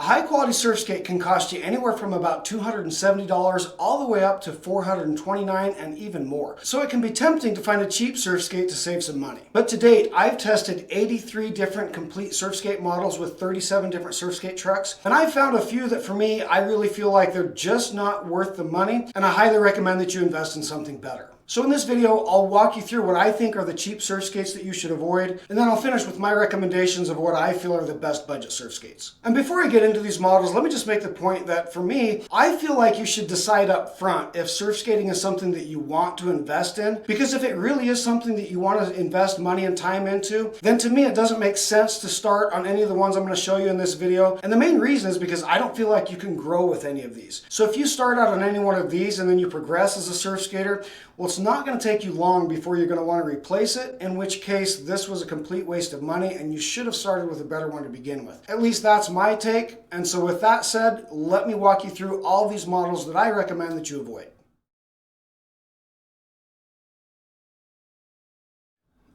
A high quality surf skate can cost you anywhere from about $270 all the way up to $429 and even more. So it can be tempting to find a cheap surf skate to save some money. But to date, I've tested 83 different complete surf skate models with 37 different surf skate trucks. And I've found a few that for me, I really feel like they're just not worth the money. And I highly recommend that you invest in something better. So in this video, I'll walk you through what I think are the cheap surf skates that you should avoid, and then I'll finish with my recommendations of what I feel are the best budget surf skates. And before I get into these models, let me just make the point that for me, I feel like you should decide up front if surf skating is something that you want to invest in, because if it really is something that you want to invest money and time into, then to me it doesn't make sense to start on any of the ones I'm going to show you in this video. And the main reason is because I don't feel like you can grow with any of these. So if you start out on any one of these and then you progress as a surf skater, well, it's not going to take you long before you're going to want to replace it, in which case this was a complete waste of money and you should have started with a better one to begin with. At least that's my take. And so with that said, let me walk you through all these models that I recommend that you avoid.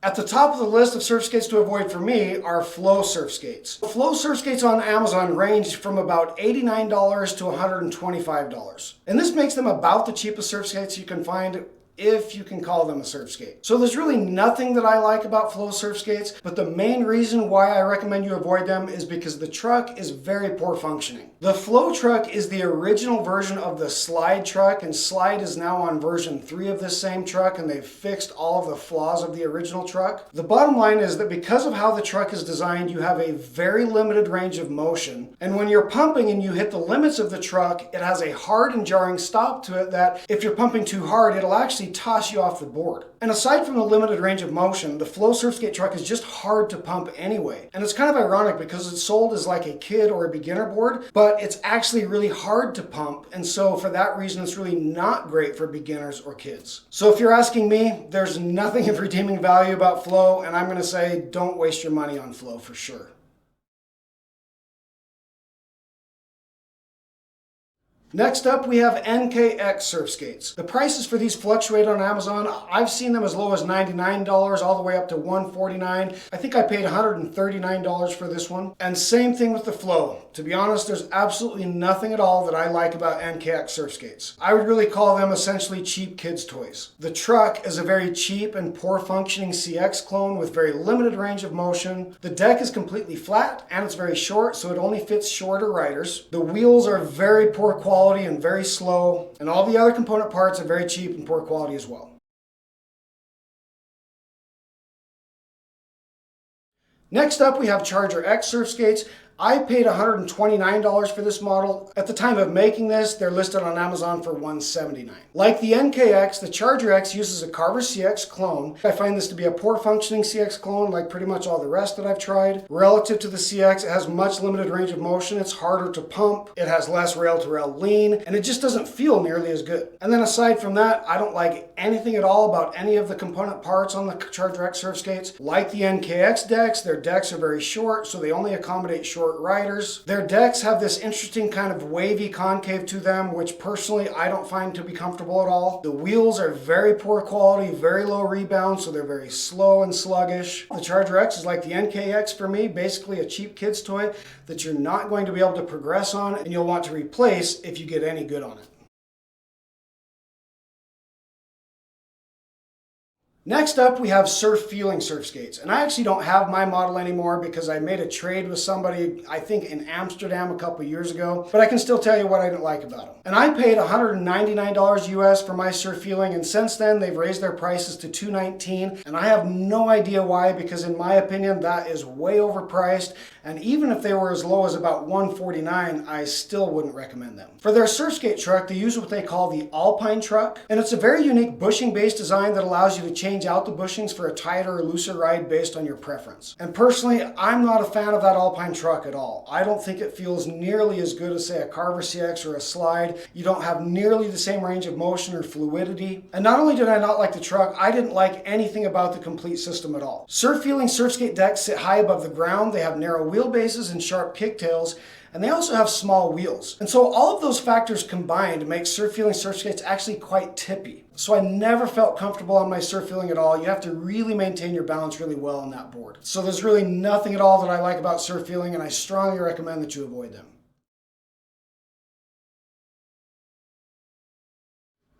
At the top of the list of surf skates to avoid for me are flow surf skates. Flow surf skates on Amazon range from about $89 to $125. And this makes them about the cheapest surf skates you can find, if you can call them a surf skate. So there's really nothing that I like about flow surf skates, but the main reason why I recommend you avoid them is because the truck is very poor functioning. The flow truck is the original version of the slide truck, and slide is now on version 3 of this same truck, and they've fixed all of the flaws of the original truck. The bottom line is that because of how the truck is designed, you have a very limited range of motion, and when you're pumping and you hit the limits of the truck, it has a hard and jarring stop to it that if you're pumping too hard, it'll actually toss you off the board. And aside from the limited range of motion, the flow surf skate truck is just hard to pump anyway. And it's kind of ironic because it's sold as like a kid or a beginner board, but it's actually really hard to pump. And so for that reason, it's really not great for beginners or kids. So if you're asking me, there's nothing of redeeming value about flow, and I'm going to say don't waste your money on flow for sure. Next up, we have NKX surf skates. The prices for these fluctuate on Amazon. I've seen them as low as $99 all the way up to $149. I think I paid $139 for this one. And same thing with the flow. To be honest, there's absolutely nothing at all that I like about NKX surf skates. I would really call them essentially cheap kids' toys. The truck is a very cheap and poor functioning CX clone with very limited range of motion. The deck is completely flat and it's very short, so it only fits shorter riders. The wheels are very poor quality and very slow, and all the other component parts are very cheap and poor quality as well. Next up, we have Charger X surf skates. I paid $129 for this model. At the time of making this, they're listed on Amazon for $179. Like the NKX, the Charger X uses a Carver CX clone. I find this to be a poor functioning CX clone like pretty much all the rest that I've tried. Relative to the CX, it has much limited range of motion. It's harder to pump. It has less rail-to-rail lean, and it just doesn't feel nearly as good. And then aside from that, I don't like anything at all about any of the component parts on the Charger X surf skates. Like the NKX decks, their decks are very short, so they only accommodate short riders. Their decks have this interesting kind of wavy concave to them, which personally I don't find to be comfortable at all. The wheels are very poor quality, very low rebound, so they're very slow and sluggish. The Charger X is like the NKX for me, basically a cheap kid's toy that you're not going to be able to progress on and you'll want to replace if you get any good on it. Next up, we have Surfeeling surf skates. And I actually don't have my model anymore because I made a trade with somebody, I think in Amsterdam a couple years ago, but I can still tell you what I didn't like about them. And I paid $199 US for my Surfeeling, and since then they've raised their prices to $219, and I have no idea why, because in my opinion that is way overpriced, and even if they were as low as about $149, I still wouldn't recommend them. For their surf skate truck, they use what they call the Alpine truck, and it's a very unique bushing-based design that allows you to change out the bushings for a tighter or looser ride based on your preference. And personally, I'm not a fan of that Alpine truck at all. I don't think it feels nearly as good as say a Carver CX or a Slide. You don't have nearly the same range of motion or fluidity. And not only did I not like the truck, I didn't like anything about the complete system at all. Surfeeling surf skate decks sit high above the ground. They have narrow wheelbases and sharp kicktails, and they also have small wheels. And so all of those factors combined make Surfeeling surf skates actually quite tippy. So I never felt comfortable on my Surfeeling at all. You have to really maintain your balance really well on that board. So there's really nothing at all that I like about Surfeeling, and I strongly recommend that you avoid them.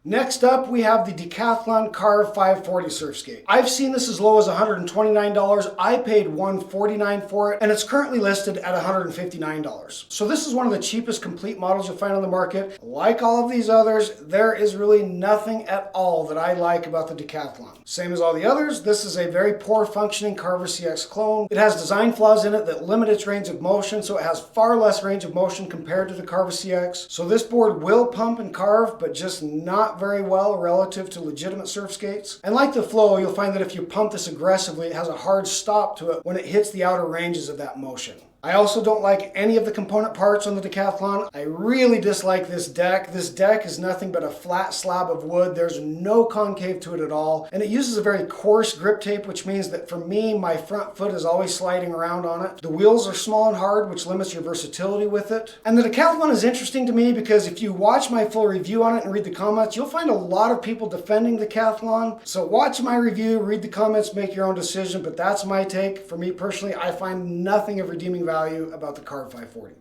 Next up, we have the Decathlon Carve 540 Surfskate. I've seen this as low as $129. I paid $149 for it, and it's currently listed at $159. So this is one of the cheapest complete models you'll find on the market. Like all of these others, there is really nothing at all that I like about the Decathlon. Same as all the others, this is a very poor functioning Carver CX clone. It has design flaws in it that limit its range of motion, so it has far less range of motion compared to the Carver CX. So this board will pump and carve, but just not very well relative to legitimate surf skates. And like the Flow, you'll find that if you pump this aggressively, it has a hard stop to it when it hits the outer ranges of that motion. I also don't like any of the component parts on the Decathlon. I really dislike this deck. This deck is nothing but a flat slab of wood. There's no concave to it at all. And it uses a very coarse grip tape, which means that for me, my front foot is always sliding around on it. The wheels are small and hard, which limits your versatility with it. And the Decathlon is interesting to me because if you watch my full review on it and read the comments, you'll find a lot of people defending the Decathlon. So watch my review, read the comments, make your own decision, but that's my take. For me personally, I find nothing of redeeming value about the Carve 540.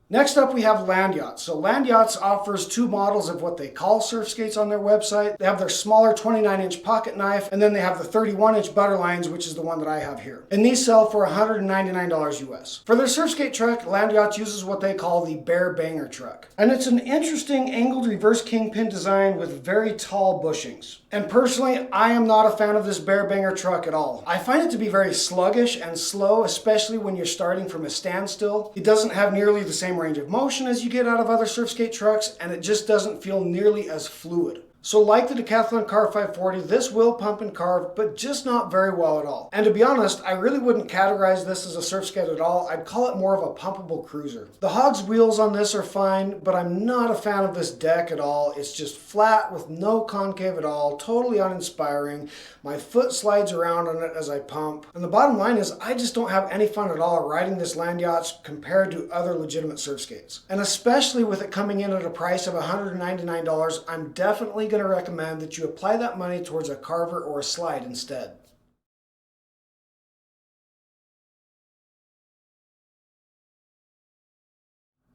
Next up, we have Landyachtz. So Landyachtz offers two models of what they call surf skates on their website. They have their smaller 29-inch pocket knife, and then they have the 31-inch butterlines, which is the one that I have here. And these sell for $199 US. For their surf skate truck, Landyachtz uses what they call the Bear Banger truck. And it's an interesting angled reverse kingpin design with very tall bushings. And personally, I am not a fan of this Bear Banger truck at all. I find it to be very sluggish and slow, especially when you're starting from a standstill. It doesn't have nearly the same range of motion as you get out of other surf skate trucks, and it just doesn't feel nearly as fluid. So like the Decathlon Carve 540, this will pump and carve, but just not very well at all. And to be honest, I really wouldn't categorize this as a surf skate at all. I'd call it more of a pumpable cruiser. The Hogs wheels on this are fine, but I'm not a fan of this deck at all. It's just flat with no concave at all, totally uninspiring. My foot slides around on it as I pump. And the bottom line is I just don't have any fun at all riding this Landyachtz compared to other legitimate surf skates. And especially with it coming in at a price of $199, I'm definitely going to recommend that you apply that money towards a Carver or a slide instead.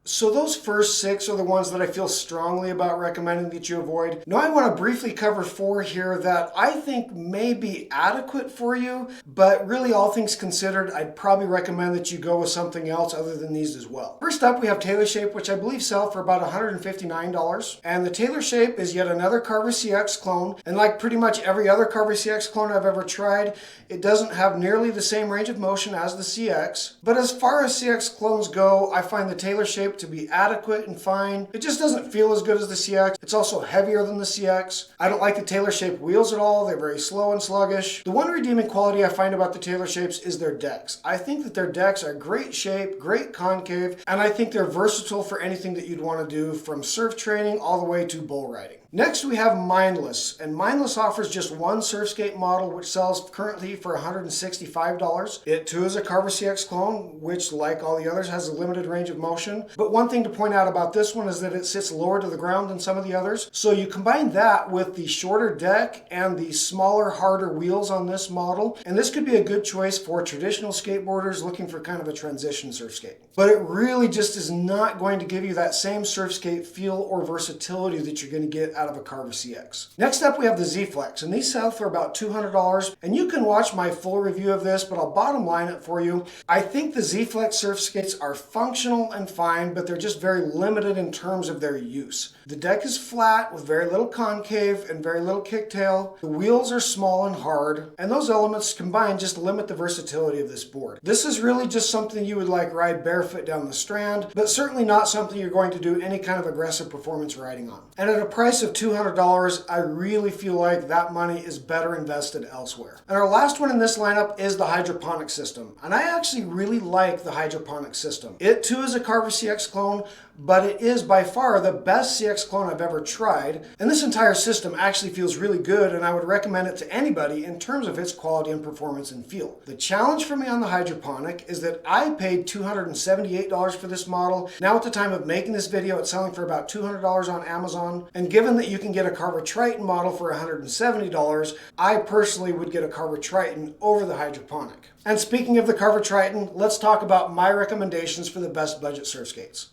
So those first six are the ones that I feel strongly about recommending that you avoid. Now I want to briefly cover four here that I think may be adequate for you, but really all things considered, I'd probably recommend that you go with something else other than these as well. First up, we have TailorShape, which I believe sell for about $159. And the TailorShape is yet another Carver CX clone. And like pretty much every other Carver CX clone I've ever tried, it doesn't have nearly the same range of motion as the CX. But as far as CX clones go, I find the TailorShape to be adequate and fine. It just doesn't feel as good as the CX. It's also heavier than the CX. I don't like the TailorShape wheels at all. They're very slow and sluggish. The one redeeming quality I find about the TailorShapes is their decks. I think that their decks are great shape, great concave, and I think they're versatile for anything that you'd want to do, from surf training all the way to bull riding. Next, we have Mindless, and Mindless offers just one Surfskate model, which sells currently for $165. It too is a Carver CX clone, which like all the others has a limited range of motion. But one thing to point out about this one is that it sits lower to the ground than some of the others. So you combine that with the shorter deck and the smaller, harder wheels on this model, and this could be a good choice for traditional skateboarders looking for kind of a transition surf skate. But it really just is not going to give you that same surf skate feel or versatility that you're going to get out of a Carver CX. Next up, we have the Z-Flex, and these sell for about $200. And you can watch my full review of this, but I'll bottom line it for you. I think the Z-Flex surf skates are functional and fine, but they're just very limited in terms of their use. The deck is flat with very little concave and very little kicktail. The wheels are small and hard, and those elements combined just limit the versatility of this board. This is really just something you would like ride barefoot down the Strand, but certainly not something you're going to do any kind of aggressive performance riding on. And at a price of $200, I really feel like that money is better invested elsewhere. And our last one in this lineup is the Hydroponic system. And I actually really like the Hydroponic system. It too is a Carver CX clone, but it is by far the best CX clone I've ever tried. And this entire system actually feels really good, and I would recommend it to anybody in terms of its quality and performance and feel. The challenge for me on the Hydroponic is that I paid $278 for this model. Now at the time of making this video, it's selling for about $200 on Amazon. And given that you can get a Carver Triton model for $170, I personally would get a Carver Triton over the Hydroponic. And speaking of the Carver Triton, let's talk about my recommendations for the best budget surf skates.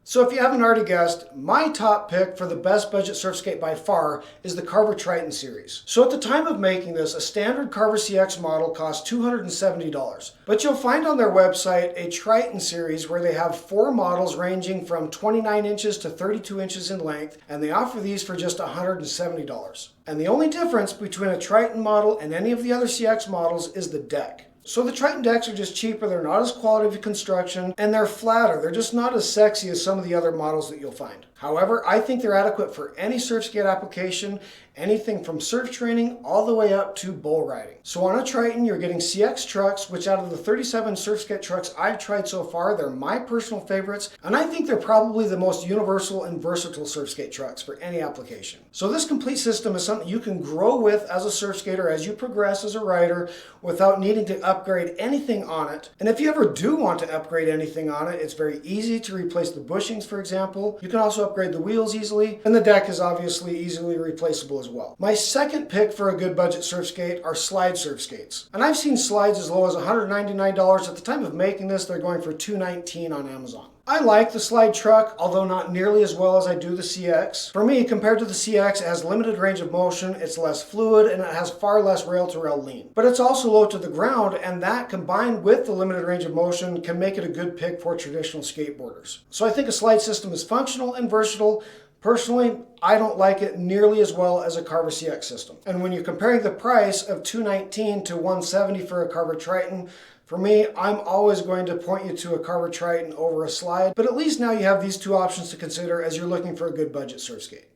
So if you haven't already guessed, my top pick for the best budget surf skate by far is the Carver Triton series. So at the time of making this, a standard Carver CX model costs $270. But you'll find on their website a Triton series where they have 4 models ranging from 29 inches to 32 inches in length, and they offer these for just $170. And the only difference between a Triton model and any of the other CX models is the deck. So the Triton decks are just cheaper, they're not as quality of construction, and they're flatter. They're just not as sexy as some of the other models that you'll find. However, I think they're adequate for any surf skate application, anything from surf training all the way up to bull riding. So on a Triton, you're getting CX trucks, which out of the 37 Surfskate trucks I've tried so far, they're my personal favorites, and I think they're probably the most universal and versatile surf skate trucks for any application. So this complete system is something you can grow with as a surf skater as you progress as a rider without needing to upgrade anything on it. And if you ever do want to upgrade anything on it, it's very easy to replace the bushings, for example. You can also upgrade the wheels easily, and the deck is obviously easily replaceable as well. My second pick for a good budget surf skate are slide surf skates. And I've seen slides as low as $199. At the time of making this, they're going for $219 on Amazon. I like the slide truck, although not nearly as well as I do the CX. For me, compared to the CX, it has limited range of motion, it's less fluid, and it has far less rail-to-rail lean. But it's also low to the ground, and that combined with the limited range of motion can make it a good pick for traditional skateboarders. So I think a slide system is functional and versatile. Personally, I don't like it nearly as well as a Carver CX system. And when you're comparing the price of $219 to $170 for a Carver Triton, for me, I'm always going to point you to a Carver Triton over a slide, but at least now you have these two options to consider as you're looking for a good budget surf skate.